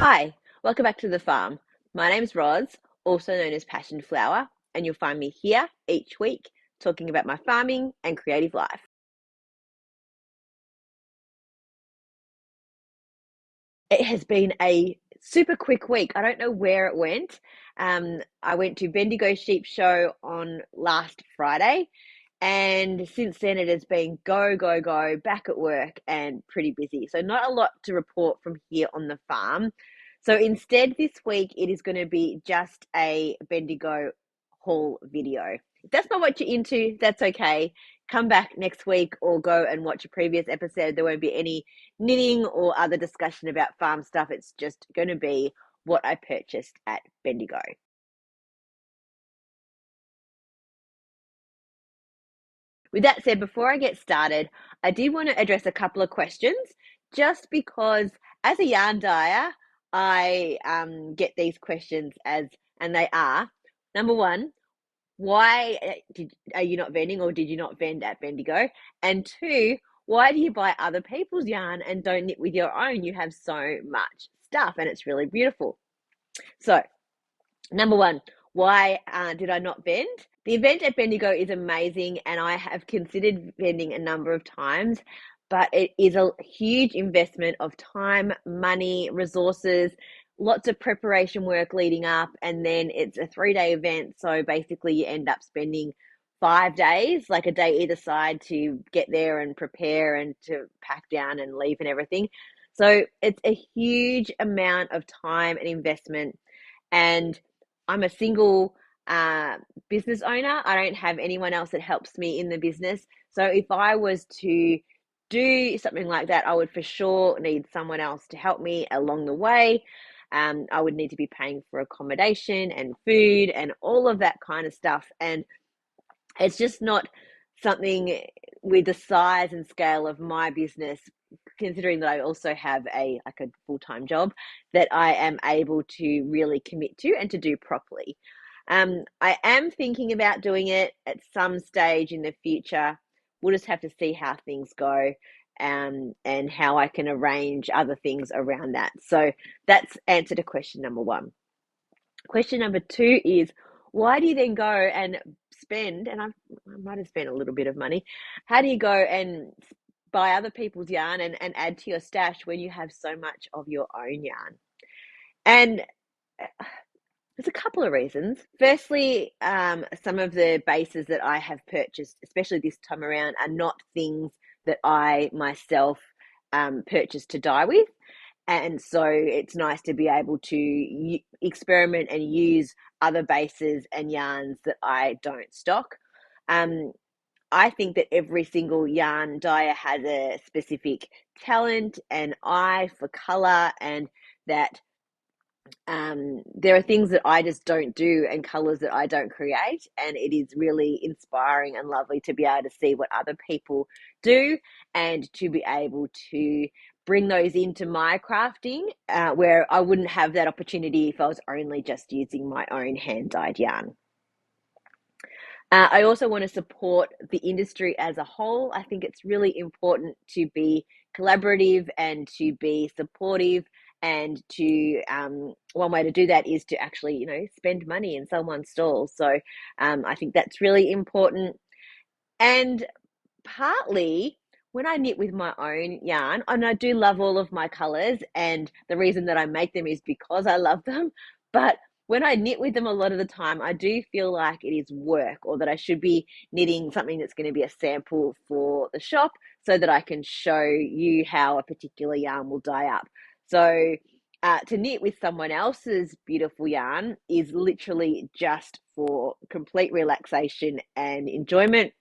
Hi, welcome back to the farm. My name's Roz, also known as Passion Flower, and you'll find me here each week talking about my farming and creative life. It has been a super quick week. I don't know where it went. I went to Bendigo Sheep Show on last Friday, and since then it has been go, go, go, back at work and pretty busy. So, not a lot to report from here on the farm. So, instead, this week it is going to be just a Bendigo haul video. If that's not what you're into, that's okay. Come back next week or go and watch a previous episode. There won't be any knitting or other discussion about farm stuff. It's just going to be what I purchased at Bendigo. With that said, before I get started, I did want to address a couple of questions just because as a yarn dyer, I get these questions and they are number one, why are you not vending or did you not vend at Bendigo? And two, why do you buy other people's yarn and don't knit with your own? You have so much stuff and it's really beautiful. So, number one, why did I not vend? The event at Bendigo is amazing and I have considered vending a number of times, but it is a huge investment of time, money, resources, lots of preparation work leading up, and then it's a 3-day event. So basically, you end up spending 5 days, like a day either side, to get there and prepare and to pack down and leave and everything. So it's a huge amount of time and investment. And I'm a single uh, business owner. I don't have anyone else that helps me in the business. So if I was to do something like that, I would for sure need someone else to help me along the way. I would need to be paying for accommodation and food and all of that kind of stuff. And it's just not something with the size and scale of my business, considering that I also have a full-time job that I am able to really commit to and to do properly. I am thinking about doing it at some stage in the future. We'll just have to see how things go, and how I can arrange other things around that. So that's answer to question number one. Question number two is, why do you then go and spend, and I might have spent a little bit of money, how do you go and buy other people's yarn and add to your stash when you have so much of your own yarn? And there's a couple of reasons. Firstly, some of the bases that I have purchased, especially this time around, are not things that I myself purchased to dye with. And so it's nice to be able to experiment and use other bases and yarns that I don't stock. Um, I think that every single yarn dyer has a specific talent and eye for color, and that there are things that I just don't do and colors that I don't create. And it is really inspiring and lovely to be able to see what other people do and to be able to bring those into my crafting, where I wouldn't have that opportunity if I was only just using my own hand dyed yarn. I also want to support the industry as a whole. I think it's really important to be collaborative and to be supportive, and to one way to do that is to actually, spend money in someone's stall. So I think that's really important. And partly when I knit with my own yarn, and I do love all of my colors, and the reason that I make them is because I love them. But when I knit with them, a lot of the time, I do feel like it is work, or that I should be knitting something that's going to be a sample for the shop so that I can show you how a particular yarn will dye up. So to knit with someone else's beautiful yarn is literally just for complete relaxation and enjoyment,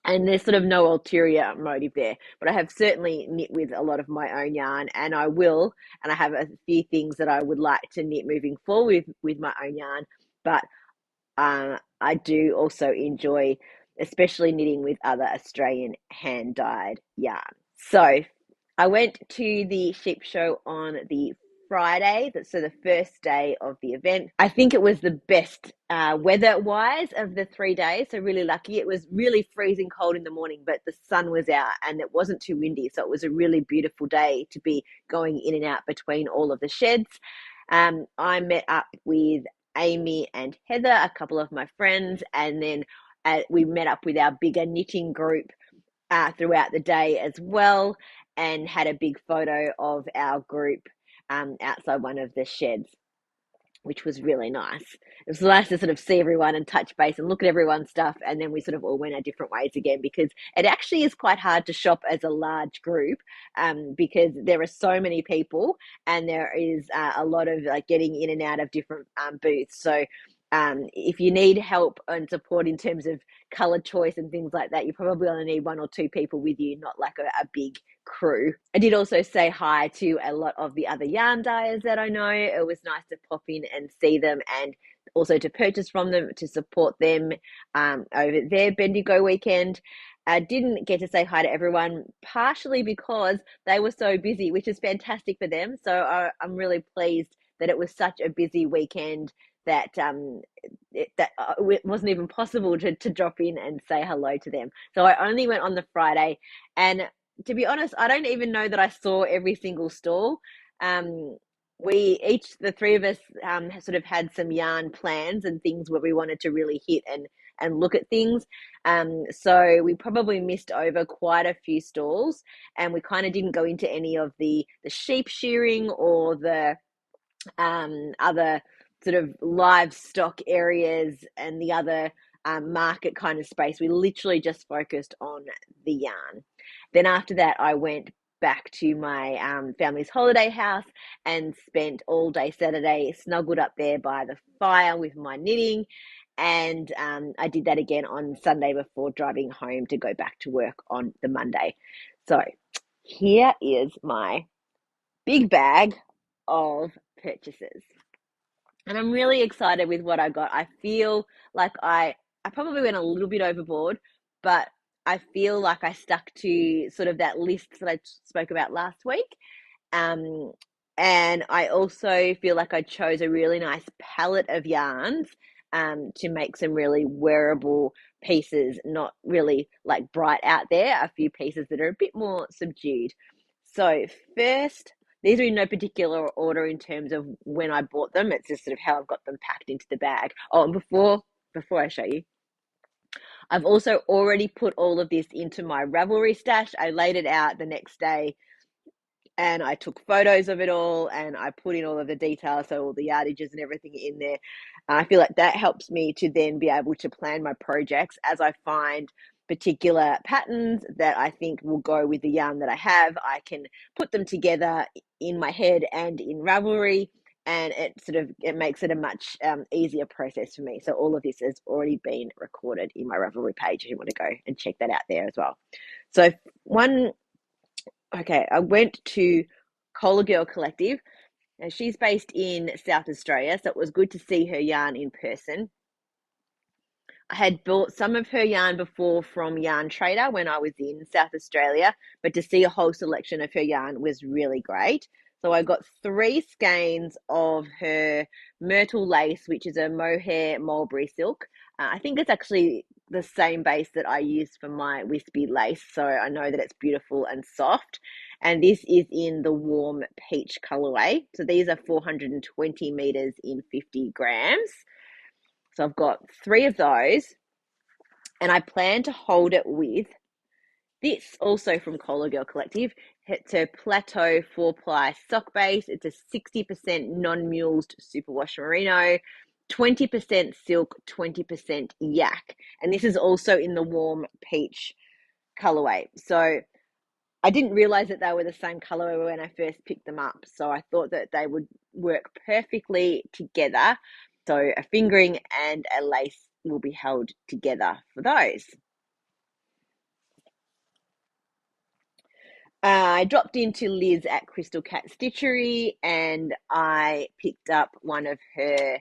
and there's sort of no ulterior motive there. But I have certainly knit with a lot of my own yarn, and I will, and I have a few things that I would like to knit moving forward with my own yarn. But I do also enjoy, especially knitting with other Australian hand dyed yarn. So I went to the sheep show on the Friday, so the first day of the event. I think it was the best weather-wise of the 3 days, so really lucky. It was really freezing cold in the morning, but the sun was out and it wasn't too windy, so it was a really beautiful day to be going in and out between all of the sheds. I met up with Amy and Heather, a couple of my friends, and then we met up with our bigger knitting group throughout the day as well, and had a big photo of our group outside one of the sheds, which was really nice. It was nice to sort of see everyone and touch base and look at everyone's stuff, and then we sort of all went our different ways again, because it actually is quite hard to shop as a large group, because there are so many people and there is a lot of like getting in and out of different booths. So if you need help and support in terms of color choice and things like that, you probably only need one or two people with you, not like a big crew. I did also say hi to a lot of the other yarn dyers that I know. It was nice to pop in and see them, and also to purchase from them, to support them over their Bendigo weekend. I didn't get to say hi to everyone, partially because they were so busy, which is fantastic for them. So I'm really pleased that it was such a busy weekend that it wasn't even possible to drop in and say hello to them. So I only went on the Friday, and to be honest, I don't even know that I saw every single stall. The three of us, sort of had some yarn plans and things where we wanted to really hit and look at things. So we probably missed over quite a few stalls, and we kind of didn't go into any of the sheep shearing or the other sort of livestock areas and the other market kind of space. We literally just focused on the yarn. Then after that, I went back to my family's holiday house and spent all day Saturday snuggled up there by the fire with my knitting. And I did that again on Sunday before driving home to go back to work on the Monday. So here is my big bag of purchases. And I'm really excited with what I got. I feel like I probably went a little bit overboard, but I feel like I stuck to sort of that list that I spoke about last week. Um, and I also feel like I chose a really nice palette of yarns to make some really wearable pieces, not really like bright out there, a few pieces that are a bit more subdued. So first, these are in no particular order in terms of when I bought them. It's just sort of how I've got them packed into the bag. Oh, and before I show you, I've also already put all of this into my Ravelry stash. I laid it out the next day and I took photos of it all and I put in all of the details, so all the yardages and everything in there. I feel like that helps me to then be able to plan my projects as I find particular patterns that I think will go with the yarn that I have. I can put them together in my head and in Ravelry, and it makes it a much easier process for me. So all of this has already been recorded in my Ravelry page if you want to go and check that out there as well. So I went to Cola Girl Collective. Now, she's based in South Australia, so it was good to see her yarn in person. I had bought some of her yarn before from Yarn Trader when I was in South Australia, but to see a whole selection of her yarn was really great. So I got 3 skeins of her myrtle lace, which is a mohair mulberry silk. I think it's actually the same base that I used for my wispy lace, so I know that it's beautiful and soft. And this is in the warm peach colorway. So these are 420 meters in 50 grams. So I've got 3 of those, and I plan to hold it with this, also from Cola Girl Collective. It's a Plateau 4-ply sock base. It's a 60% non-mulesed superwash merino, 20% silk, 20% yak. And this is also in the warm peach colorway. So I didn't realize that they were the same color when I first picked them up. So I thought that they would work perfectly together. So a fingering and a lace will be held together for those. I dropped into Liz at Crystal Cat Stitchery and I picked up one of her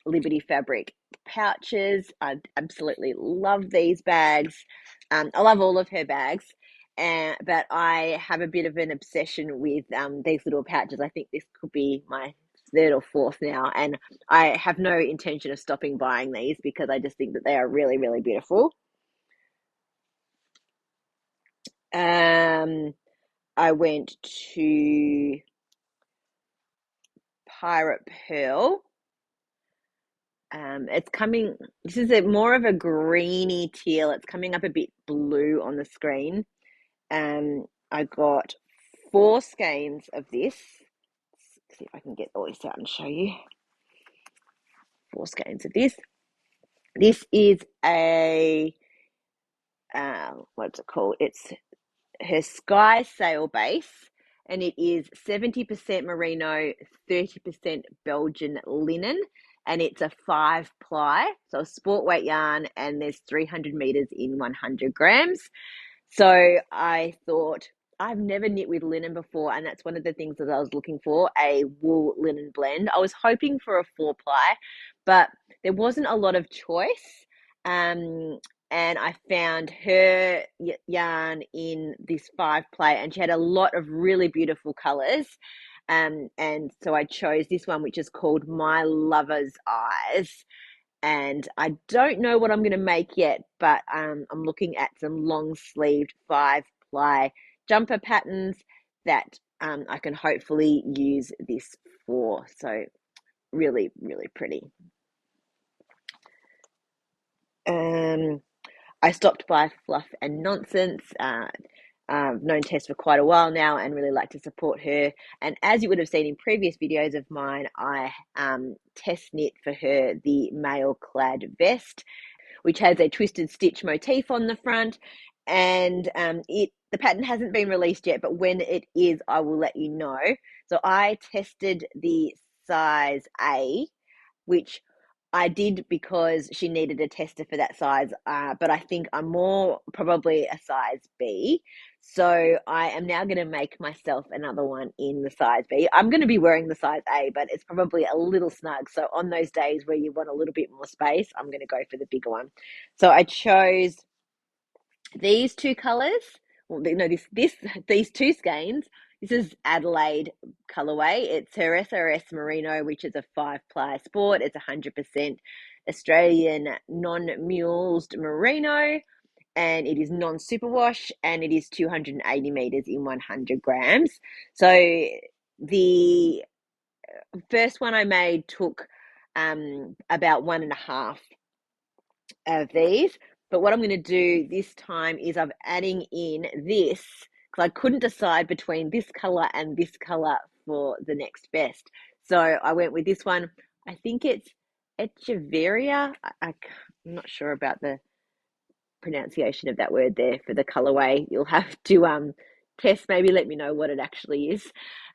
Liberty Fabric pouches. I absolutely love these bags. I love all of her bags. but I have a bit of an obsession with these little pouches. I think this could be my third or fourth now, and I have no intention of stopping buying these because I just think that they are really, really beautiful. I went to Pirate Pearl. It's coming, this is more of a greeny teal. It's coming up a bit blue on the screen. I got 4 skeins of this. Let's see if I can get all this out and show you. 4 skeins of this. This is a, what's it called? It's her Sky Sail base, and it is 70% merino, 30% Belgian linen, and it's a 5-ply, so a sport weight yarn, and there's 300 meters in 100 grams. So I thought, I've never knit with linen before, and that's one of the things that I was looking for, a wool linen blend. I was hoping for a 4-ply, but there wasn't a lot of choice. And I found her yarn in this 5-ply, and she had a lot of really beautiful colors. And so I chose this one, which is called My Lover's Eyes. And I don't know what I'm going to make yet, but I'm looking at some long-sleeved 5-ply jumper patterns that I can hopefully use this for. So really, really pretty. I stopped by Fluff and Nonsense. I've known Tess for quite a while now and really like to support her. And as you would have seen in previous videos of mine, I test knit for her the mail clad vest, which has a twisted stitch motif on the front. And the pattern hasn't been released yet, but when it is, I will let you know. So I tested the size A, which I did because she needed a tester for that size, but I think I'm more probably a size B. So I am now going to make myself another one in the size B. I'm going to be wearing the size A, but it's probably a little snug. So on those days where you want a little bit more space, I'm going to go for the bigger one. So I chose these 2 colors. Well, no, these 2 skeins. This is Adelaide colorway. It's her SRS Merino, which is a 5-ply sport. It's 100% Australian non-mulesed merino, and it is non-superwash, and it is 280 meters in 100 grams. So the first one I made took about 1.5 of these. But what I'm going to do this time is I'm adding in this, because I couldn't decide between this color and this color for the next vest. So I went with this one. I think it's Echeveria. I'm not sure about the pronunciation of that word there for the colorway. You'll have to Tess, maybe let me know what it actually is.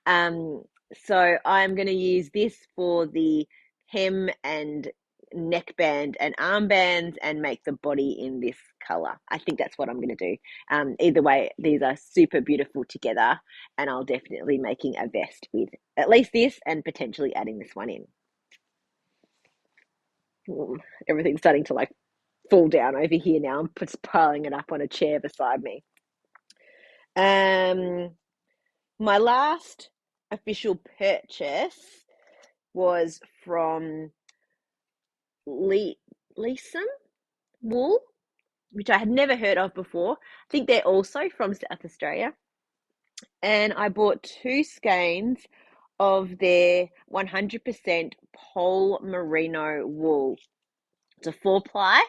So I'm going to use this for the hem and neckband and armbands and make the body in this color. I think that's what I'm going to do. Either way, these are super beautiful together, and I'll definitely be making a vest with at least this and potentially adding this one in. Everything's starting to like fall down over here now. I'm just piling it up on a chair beside me. My last official purchase was from Leeson Wool, which I had never heard of before. I think they're also from South Australia. And I bought 2 skeins of their 100% pole merino wool. It's a 4-ply.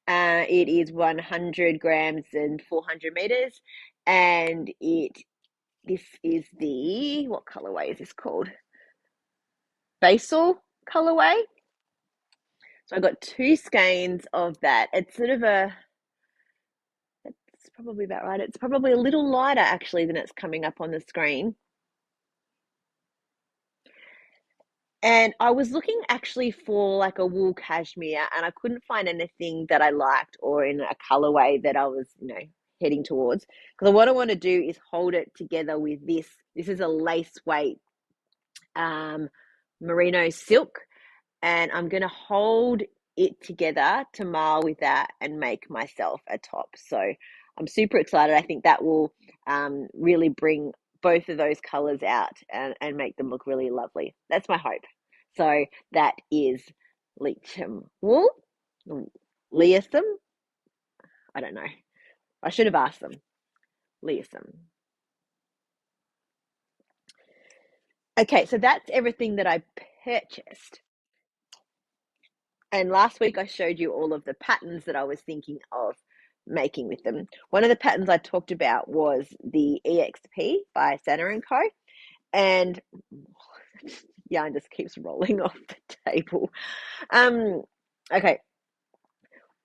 It is 100 grams and 400 meters. And this is the, what colorway is this called? Basil colorway. So I got 2 skeins of that. It's sort of it's probably about right. It's probably a little lighter actually than it's coming up on the screen. And I was looking actually for like a wool cashmere, and I couldn't find anything that I liked or in a colorway that I was, heading towards. Because what I want to do is hold it together with this. This is a lace weight merino silk, and I'm going to hold it together to marl with that and make myself a top. So I'm super excited. I think that will really bring both of those colors out and make them look really lovely. That's my hope. So that is Leecham wool, Leatham. I don't know. I should have asked them. Leatham. Okay, so that's everything that I purchased. And last week I showed you all of the patterns that I was thinking of making with them. One of the patterns I talked about was the EXP by Santa & Co. And yarn just keeps rolling off the table. Okay.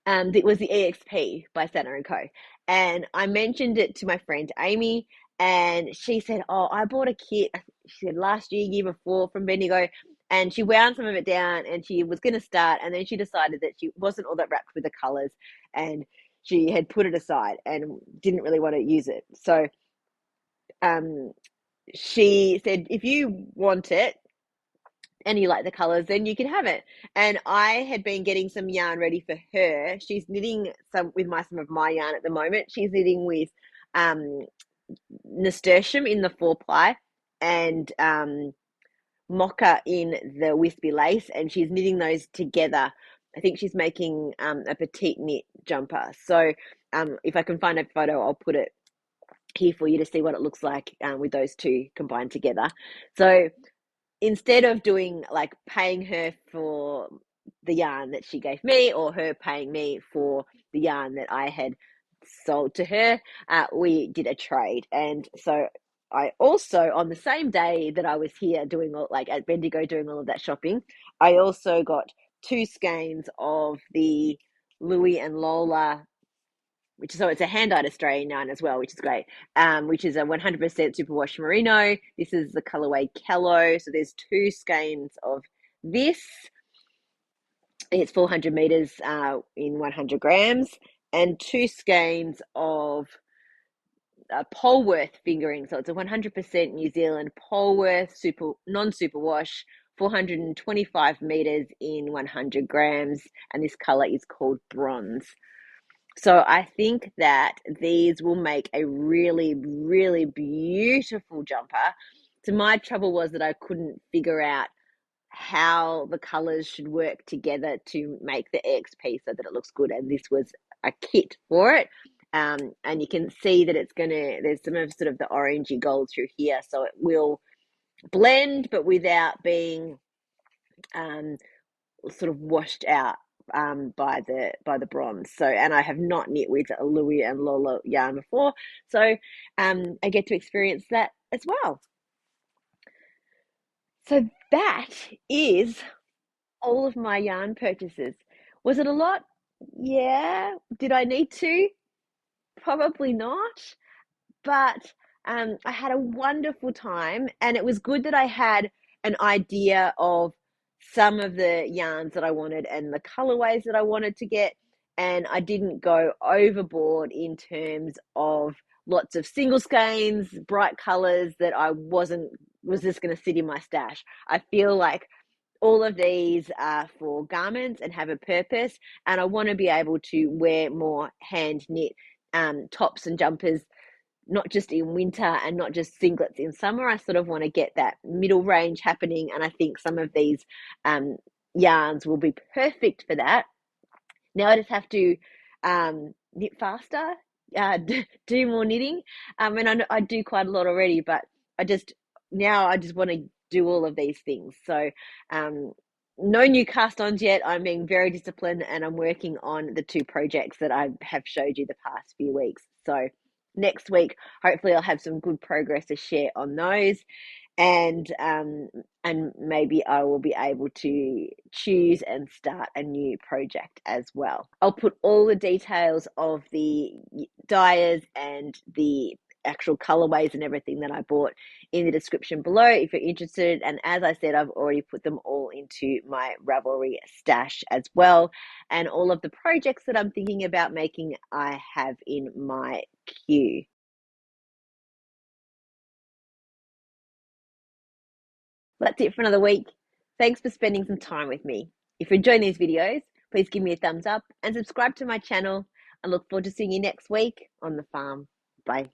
It was the EXP by Santa & Co. And I mentioned it to my friend Amy, and she said, oh, I bought a kit, she said last year, year before, from Bendigo, and she wound some of it down and she was going to start, and then she decided that she wasn't all that wrapped with the colors and she had put it aside and didn't really want to use it. So she said, if you want it and you like the colors, then you can have it. And I had been getting some yarn ready for her. She's knitting some of my yarn at the moment. She's knitting with nasturtium in the 4-ply and mocha in the wispy lace, and she's knitting those together. I think she's making a petite knit jumper. So if I can find a photo, I'll put it here for you to see what it looks like with those two combined together. So instead of doing like paying her for the yarn that she gave me or her paying me for the yarn that I had sold to her, we did a trade. And so I also, on the same day that I was here doing all, like at Bendigo doing all of that shopping, I also got 2 skeins of the Louis and Lola, so it's a hand-dyed Australian yarn as well, which is great, which is a 100% superwash merino. This is the colorway Kello. So there's 2 skeins of this. It's 400 meters in 100 grams, and 2 skeins of Polworth fingering. So it's a 100% New Zealand Polworth non-superwash, 425 meters in 100 grams, and this color is called bronze. So I think that these will make a really, really beautiful jumper. So my trouble was that I couldn't figure out how the colors should work together to make the EXP so that it looks good. And this was a kit for it. And you can see that there's some of sort of the orangey gold through here. So it will blend, but without being sort of washed out by the bronze. So, and I have not knit with a Louis and Lola yarn before, so I get to experience that as well. So that is all of my yarn purchases. Was it a lot? Yeah. Did I need to? Probably not. But I had a wonderful time, and it was good that I had an idea of some of the yarns that I wanted and the colorways that I wanted to get, and I didn't go overboard in terms of lots of single skeins, bright colors that was just going to sit in my stash. I feel like all of these are for garments and have a purpose, and I want to be able to wear more hand knit tops and jumpers, not just in winter and not just singlets in summer. I sort of want to get that middle range happening, and I think some of these yarns will be perfect for that. Now I just have to knit faster, do more knitting, and I do quite a lot already, but I just want to do all of these things. So no new cast-ons yet. I'm being very disciplined, and I'm working on the 2 projects that I have showed you the past few weeks. So next week, hopefully I'll have some good progress to share on those, and maybe I will be able to choose and start a new project as well. I'll put all the details of the dyers and the actual colorways and everything that I bought in the description below if you're interested. And as I said, I've already put them all into my Ravelry stash as well. And all of the projects that I'm thinking about making, I have in my queue. That's it for another week. Thanks for spending some time with me. If you're enjoying these videos, please give me a thumbs up and subscribe to my channel. I look forward to seeing you next week on the farm. Bye.